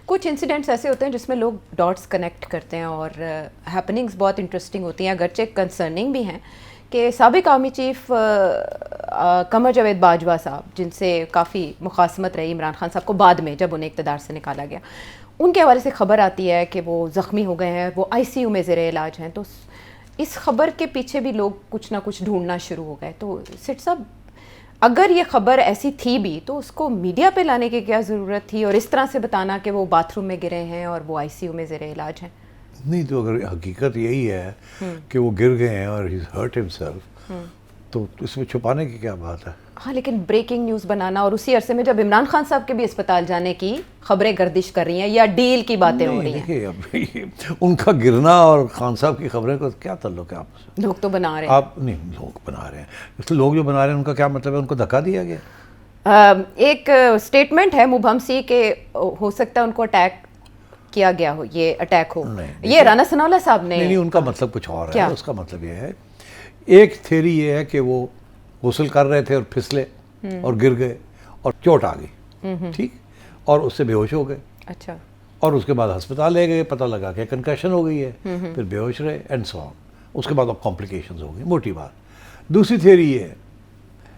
کچھ انسیڈنٹس ایسے ہوتے ہیں جس میں لوگ ڈاٹس کنیکٹ کرتے ہیں اور ہیپننگس بہت انٹرسٹنگ ہوتی ہیں اگرچہ کنسرننگ بھی ہیں کہ سابق آرمی چیف قمر جاوید باجوہ صاحب جن سے کافی مخاصمت رہی عمران خان صاحب کو بعد میں جب انہیں اقتدار سے نکالا گیا، ان کے حوالے سے خبر آتی ہے کہ وہ زخمی ہو گئے ہیں، وہ آئی سی یو میں زیر علاج ہیں. تو اس خبر کے پیچھے بھی لوگ کچھ نہ کچھ ڈھونڈنا شروع ہو گئے. تو سیٹ صاحب اگر یہ خبر ایسی تھی بھی تو اس کو میڈیا پہ لانے کی کیا ضرورت تھی اور اس طرح سے بتانا کہ وہ باتھ روم میں گرے ہیں اور وہ آئی سی یو میں زیر علاج ہیں؟ نہیں تو اگر حقیقت یہی ہے کہ وہ گر گئے ہیں اور ہی ہرٹ ہمسیلف تو اس میں چھپانے کی کیا بات ہے؟ ہاں لیکن بریکنگ نیوز بنانا اور اسی عرصے میں جب عمران خان صاحب کے بھی اسپتال جانے کی خبریں گردش کر رہی ہیں یا ڈیل کی باتیں ہو رہی ہیں. دیکھیے اب ان کا گرنا اور خان صاحب کی خبریں کا کیا تعلق ہے آپ سے؟ لوگ تو بنا رہے ہیں. آپ نہیں، لوگ بنا رہے ہیں. لوگ جو بنا رہے ہیں ان کا کیا مطلب ہے؟ ان کو دھکا دیا گیا. ایک اسٹیٹمنٹ ہے مبہم سی کہ ہو سکتا ہے ان کو اٹیک کیا گیا ہو، یہ اٹیک ہو. یہ رانا ثناء اللہ صاحب نے نہیں، ان کا مطلب کچھ اور ہے. اس کا مطلب یہ ہے، ایک تھیوری یہ ہے کہ وہ غسل کر رہے تھے اور پھسلے اور گر گئے اور چوٹ آ گئی، ٹھیک، اور اس سے بے ہوش ہو گئے. اچھا. اور اس کے بعد ہسپتال لے گئے، پتہ لگا کہ کنکشن ہو گئی ہے، پھر بے ہوش رہے اینڈ سو آن. اس کے بعد اب کمپلیکیشنز ہو گئی، موٹی بات. دوسری تھیوری یہ ہے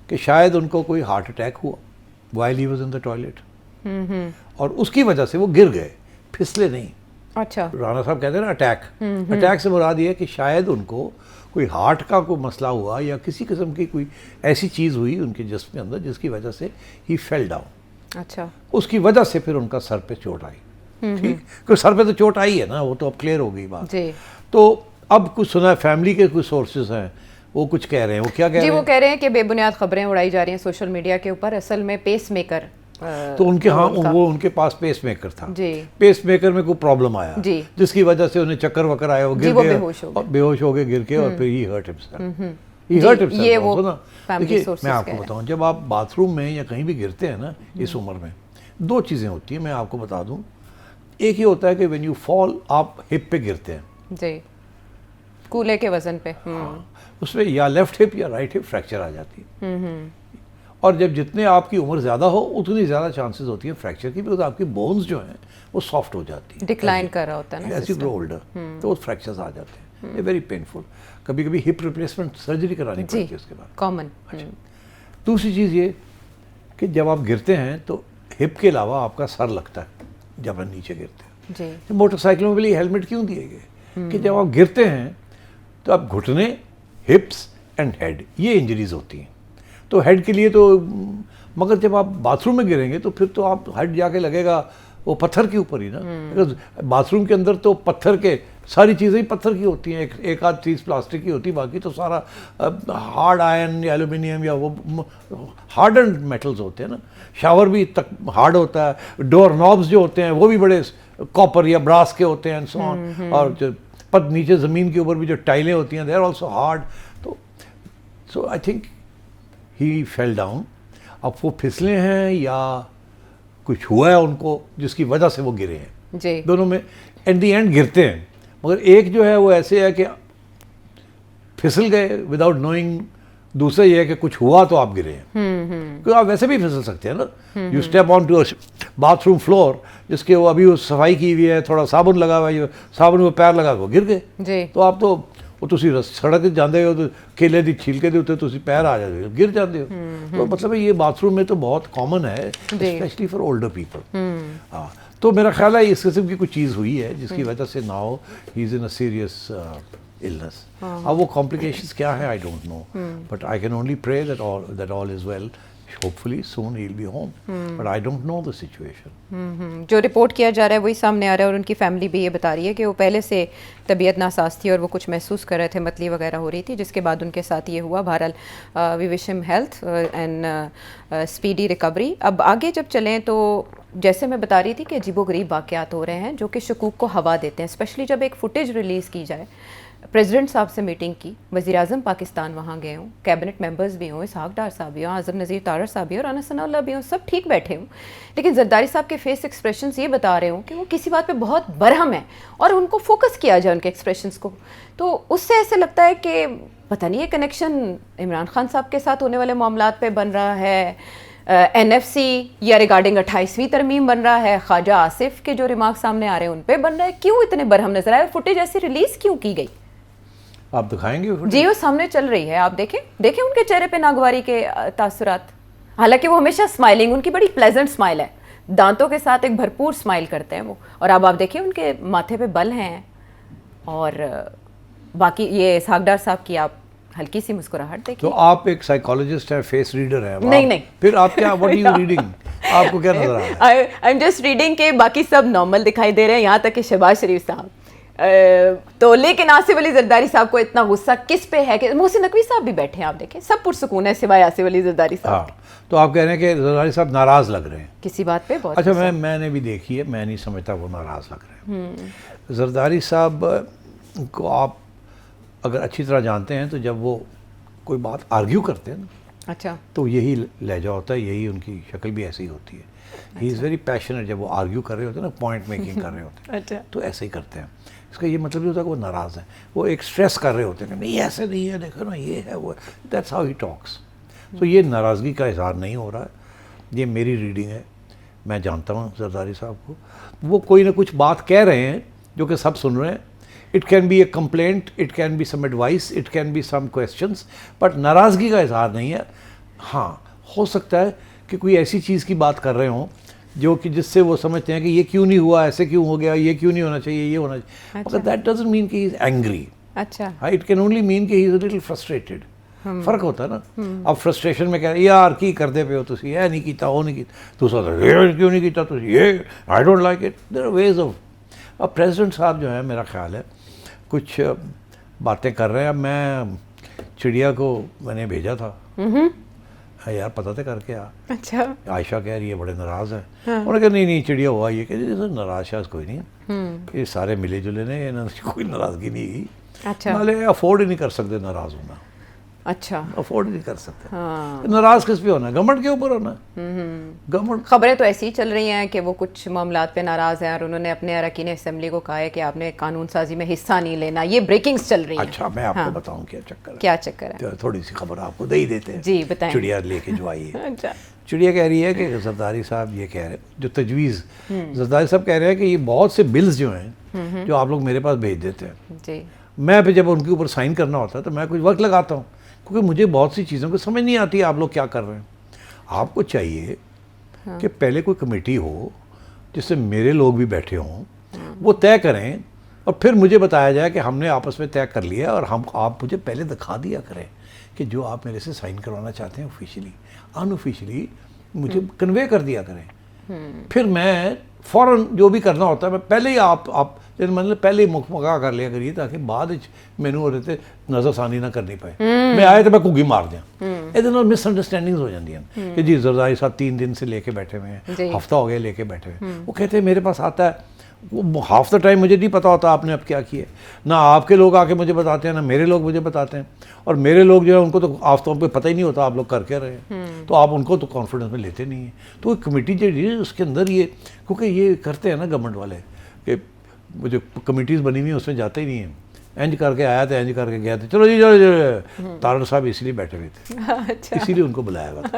کہ شاید ان کو کوئی ہارٹ اٹیک ہوا while he was in the toilet اور اس کی وجہ سے وہ گر گئے، پھسلے نہیں. اچھا. رانا صاحب کہتے ہیں نا اٹیک، اٹیک سے مراد یہ ہے کہ شاید ان کو کوئی ہارٹ کا کوئی مسئلہ ہوا یا کسی قسم کی کوئی ایسی چیز ہوئی ان کے جسم کے اندر جس کی وجہ سے ہی فیل ڈاؤن. اچھا. اس کی وجہ سے پھر ان کا سر پہ چوٹ آئی. ٹھیک، کیونکہ سر پہ تو چوٹ آئی ہے نا، وہ تو اب کلیئر ہو گئی بات. جی. تو اب کچھ سنا ہے، فیملی کے کچھ سورسز ہیں وہ کچھ کہہ رہے ہیں. وہ کیا کہہ رہے ہیں؟ جی وہ کہہ رہے ہیں کہ بے بنیاد خبریں اڑائی جا رہی ہیں سوشل میڈیا کے اوپر، اصل میں پیس میکر. تو ان کے ہاں وہ ان کے پاس پیس میکر تھا. جی. پیس میکر میں کوئی پرابلم آیا جی جس کی وجہ سے انہیں چکر وکر آیا، وہ گر گئے، بے ہوش ہو گئے گر کے، اور پھر ہی ہرٹ ہمسیلف. یہ وہ دیکھیے میں آپ کو بتاؤں، جب آپ باتھ روم میں یا کہیں بھی گرتے ہیں نا اس عمر میں، دو چیزیں ہوتی ہیں میں آپ کو بتا دوں. ایک یہ ہوتا ہے کہ وین یو فال آپ ہپ پہ گرتے ہیں، جی کولے کے وزن پہ، اس میں یا لیفٹ ہپ یا رائٹ ہپ فریکچر آ جاتی ہے. اور جب جتنے آپ کی عمر زیادہ ہو اتنی زیادہ چانسز ہوتی ہیں فریکچر کی، بیکاز آپ کی بونز جو ہیں وہ سافٹ ہو جاتی ہیں، ڈکلائن کر رہا ہوتا ہے نا ایز یو گرو اولڈر، تو وہ فریکچرز آ جاتے ہیں. یہ ویری پینفل. کبھی کبھی ہپ ریپلیسمنٹ سرجری کرانی پڑتی ہے اس کے بعد، کامن. دوسری چیز یہ کہ جب آپ گرتے ہیں تو ہپ کے علاوہ آپ کا سر لگتا ہے جب آپ نیچے گرتے ہیں. موٹر سائیکلوں میں بھی ہیلمٹ کیوں دیے گئے کہ جب آپ گرتے ہیں تو آپ گھٹنے، ہپس اینڈ ہیڈ، یہ انجریز ہوتی ہیں. تو ہیڈ کے لیے تو، مگر جب آپ باتھ روم میں گریں گے تو پھر تو آپ ہیڈ جا کے لگے گا وہ پتھر کے اوپر ہی نا، بیکاز باتھ روم کے اندر تو پتھر کے ساری چیزیں ہی پتھر کی ہوتی ہیں. ایک آدھ چیز پلاسٹک کی ہوتی ہے، باقی تو سارا ہارڈ آئرن یا ایلومینیم یا وہ ہارڈنڈ میٹلز ہوتے ہیں نا. شاور بھی تک ہارڈ ہوتا ہے، ڈور نابز جو ہوتے ہیں وہ بھی بڑے کاپر یا براس کے ہوتے ہیں، سو آن. اور جو نیچے زمین کے اوپر بھی جو ٹائلیں ہوتی ہیں دے آر آلسو ہارڈ. تو سو I think he feel down. اب وہ پھسلے ہیں یا کچھ ہوا ہے ان کو جس کی وجہ سے وہ گرے ہیں. جی دونوں میں ایٹ دی اینڈ گرتے ہیں، مگر ایک جو ہے وہ ایسے ہے کہ پھسل گئے وداؤٹ نوئنگ، دوسرا یہ ہے کہ کچھ ہوا تو آپ گرے ہیں. کیونکہ آپ ویسے بھی پھسل سکتے ہیں نا. You step on to bathroom floor جس کے وہ ابھی وہ صفائی کی ہوئی ہے، تھوڑا صابن لگا ہوا ہے، صابن میں پیر لگا وہ گر گئے. تو آپ تو وہ تسی سڑک جاندے ہو تو کیلے دی چھلکے دے اتنے تسی پیر آ جاتے ہو، گر جاتے ہو. تو مطلب یہ باتھ روم میں تو بہت کامن ہے، اسپیشلی فار اولڈر پیپل. ہاں تو میرا خیال ہے اس قسم کی کوئی چیز ہوئی ہے جس کی وجہ سے now he is in a serious illness. اب وہ complications کیا ہیں I don't know, but I can only pray that all is well. Hopefully soon he'll be home, but I don't know the situation. جو report کیا جا رہا ہے وہی سامنے آ رہا ہے، اور ان کی فیملی بھی یہ بتا رہی ہے کہ وہ پہلے سے طبیعت ناساز تھی اور وہ کچھ محسوس کر رہے تھے، متلی وغیرہ ہو رہی تھی، جس کے بعد ان کے ساتھ یہ ہوا. بہرحال وی وش ہم ہیلتھ اینڈ اسپیڈی ریکوری. اب آگے جب چلیں تو جیسے میں بتا رہی تھی کہ عجیب و غریب واقعات ہو رہے ہیں جو کہ شکوک کو ہوا دیتے ہیں، اسپیشلی جب ایک فوٹیج ریلیز کی جائے. پریزیڈنٹ صاحب سے میٹنگ کی، وزیر اعظم پاکستان وہاں گئے ہوں، کیبنٹ ممبرز بھی ہوں، اسحاق ڈار صاحب بھی ہوں، اعظم نذیر طارر صاحب بھی ہوں، رانا ثناء اللہ بھی ہوں، سب ٹھیک بیٹھے ہوں، لیکن زرداری صاحب کے فیس ایکسپریشنز یہ بتا رہے ہوں کہ وہ کسی بات پہ بہت برہم ہیں اور ان کو فوکس کیا جائے ان کے ایکسپریشنز کو. تو اس سے ایسے لگتا ہے کہ پتہ نہیں یہ کنیکشن عمران خان صاحب کے ساتھ ہونے والے معاملات پہ بن رہا ہے این ایف سی یا ریگارڈنگ 28ویں ترمیم بن رہا ہے, خواجہ آصف کے جو ریمارک سامنے آ رہے ہیں ان پہ بن رہا ہے, کیوں اتنے برہم نظر آئے, فوٹیج ایسی ریلیز کیوں کی گئی؟ آپ دکھائیں گے جی وہ سامنے چل رہی ہے, آپ دیکھیں ان کے چہرے پہ ناگواری کے تاثرات, حالانکہ وہ ہمیشہ اسمائلنگ, ان کی بڑی پلیزنٹ اسمائل ہے, دانتوں کے ساتھ ایک بھرپور اسمائل کرتے ہیں وہ, اور اب آپ دیکھیں ان کے ماتھے پہ بل ہیں, اور باقی یہ اسحاق ڈار صاحب کی آپ ہلکی سی مسکراہٹ دیکھیں. تو آپ ایک سائیکالوجسٹ ہیں, فیس ریڈر ہیں. نہیں, پھر آپ کیا, واٹ آر یو ریڈنگ, آپ کو کیا نظر آ رہا ہے؟ آئی ایم جسٹ ریڈنگ کہ باقی سب نارمل دکھائی دے رہے ہیں, یہاں تک کہ شہباز شریف صاحب. تو لیکن آصف علی زرداری صاحب کو اتنا غصہ کس پہ ہے کہ محسن نقوی صاحب بھی بیٹھے ہیں, آپ دیکھیں سب پرسکون ہے سوائے آصف علی زرداری صاحب. تو آپ کہہ رہے ہیں کہ زرداری صاحب ناراض لگ رہے ہیں کسی بات پہ بہت. اچھا, میں نے بھی دیکھی ہے, میں نہیں سمجھتا وہ ناراض لگ رہے ہیں. زرداری صاحب کو آپ اگر اچھی طرح جانتے ہیں تو جب وہ کوئی بات آرگیو کرتے ہیں نا, اچھا, تو یہی لہجہ ہوتا ہے, یہی ان کی شکل بھی ایسی ہوتی ہے. ہی از ویری پیشنیٹ, جب وہ آرگیو کر رہے ہوتے ہیں نا, پوائنٹ میکنگ کر رہے ہوتے ہیں, اچھا, تو ایسے ہی کرتے ہیں. اس کا یہ مطلب نہیں ہوتا کہ وہ ناراض ہیں, وہ ایک اسٹریس کر رہے ہوتے ہیں کہ نہیں ایسے نہیں ہے, دیکھو نا یہ ہے وہ, دیٹس ہاؤ ہی ٹاکس. تو یہ ناراضگی کا اظہار نہیں ہو رہا ہے, یہ میری ریڈنگ ہے, میں جانتا ہوں زرداری صاحب کو, وہ کوئی نہ کچھ بات کہہ رہے ہیں جو کہ سب سن رہے ہیں. It can be a complaint, it can be some advice, it can be some questions, but ناراضگی کا اظہار نہیں ہے. ہاں ہو سکتا ہے کہ کوئی ایسی چیز کی بات کر رہے ہوں جو کہ جس سے وہ سمجھتے ہیں کہ یہ کیوں نہیں ہوا, ایسے کیوں ہو گیا, یہ کیوں نہیں ہونا چاہیے, یہ ہونا چاہیے, مگر دیٹ ڈزنٹ مین کہ ہی از اینگری. اچھا, اٹ کین اونلی مین کہ ہی از اے لٹل فرسٹریٹڈ. فرق ہوتا ہے نا. اب فرسٹریشن میں کہہ رہے یار کی کرتے پہ ہو تسی, یہ نہیں کیتا, وہ نہیں کیتا, دوسرا یہ کیوں نہیں کیتا تسی, یہ I don't like it. There are ways of. اب پریزیڈنٹ صاحب جو ہے, میرا خیال ہے کچھ باتیں کر رہے ہیں. اب میں چڑیا کو میں نے بھیجا تھا, یار پتہ تھا کر کے آ. اچھا, عائشہ کہہ رہی ہے بڑے ناراض ہیں. انہوں نے کہا نہیں چڑیا ہوا, یہ کہ ناراض شاید کوئی نہیں, یہ سارے ملے جلے نے, کوئی ناراضگی نہیں کی. اچھا, نالے افورڈ ہی نہیں کر سکتے ناراض ہونا. اچھا, افورڈ نہیں کر سکتے. ناراض کس پہ ہونا ہے, گورنمنٹ کے اوپر ہونا ہے. گورنمنٹ, خبریں تو ایسی ہی چل رہی ہیں کہ وہ کچھ معاملات پہ ناراض ہیں, اور انہوں نے اپنے اراکین اسمبلی کو کہا ہے کہ آپ نے قانون سازی میں حصہ نہیں لینا. یہ بریکنگز چل رہی ہیں. اچھا میں آپ کو بتاؤں کیا چکر ہے, کیا چکر ہے, تھوڑی سی خبر آپ کو دے ہی دیتے ہیں. جی بتائیں. چڑیا لے کے جو آئی ہے. اچھا, چڑیا کہہ رہی ہے کہ زرداری صاحب یہ کہہ رہے ہیں, جو تجویز زرداری صاحب کہہ رہے ہیں کہ یہ بہت سے بلز جو ہیں جو آپ لوگ میرے پاس بھیج دیتے ہیں, جی میں پھر جب ان کے اوپر سائن کرنا ہوتا ہے تو میں کچھ وقت لگاتا ہوں, کیونکہ مجھے بہت سی چیزوں کو سمجھ نہیں آتی آپ لوگ کیا کر رہے ہیں. آپ کو چاہیے کہ پہلے کوئی کمیٹی ہو جس سے میرے لوگ بھی بیٹھے ہوں, وہ طے کریں, اور پھر مجھے بتایا جائے کہ ہم نے آپس میں طے کر لیا, اور آپ مجھے پہلے دکھا دیا کریں کہ جو آپ میرے سے سائن کروانا چاہتے ہیں آفیشلی, ان آفیشلی مجھے کنوے کر دیا کریں. پھر میں فوراً جو بھی کرنا ہوتا ہے میں پہلے ہی آپ مطلب پہلے ہی مکمکا کر لیا کریے, تاکہ بعد مینو ہو رہے تھے نظر ثانی نہ کرنی پائے. میں آئے تو میں کگی مار دیا. یہ مس انڈرسٹینڈنگز ہو جاتی ہیں کہ جی زرداری صاحب 3 دن سے لے کے بیٹھے ہوئے ہیں, ہفتہ ہو گیا لے کے بیٹھے ہوئے ہیں. وہ کہتے ہیں میرے پاس آتا ہے, وہ ہاف دا ٹائم مجھے نہیں پتا ہوتا آپ نے اب کیا کیا ہے, نہ آپ کے لوگ آ کے مجھے بتاتے ہیں, نہ میرے لوگ مجھے بتاتے ہیں, اور میرے لوگ جو ہے ان کو تو عام طور پہ پتہ ہی نہیں ہوتا آپ لوگ کر کے رہے ہیں, تو آپ ان کو تو کانفیڈنس میں لیتے نہیں ہیں. تو ایک کمیٹی جو ہے اس کے اندر یہ, کیونکہ یہ کرتے ہیں نا گورنمنٹ والے کہ وہ جو کمیٹیز بنی ہوئی ہیں اس میں جاتے ہی نہیں ہیں, انج کر کے آیا تھا, انج کر کے گیا تھا, چلو جی چلو. تارڑ صاحب اسی لیے بیٹھے ہوئے تھے, اسی لیے ان کو بلایا ہوا تھا.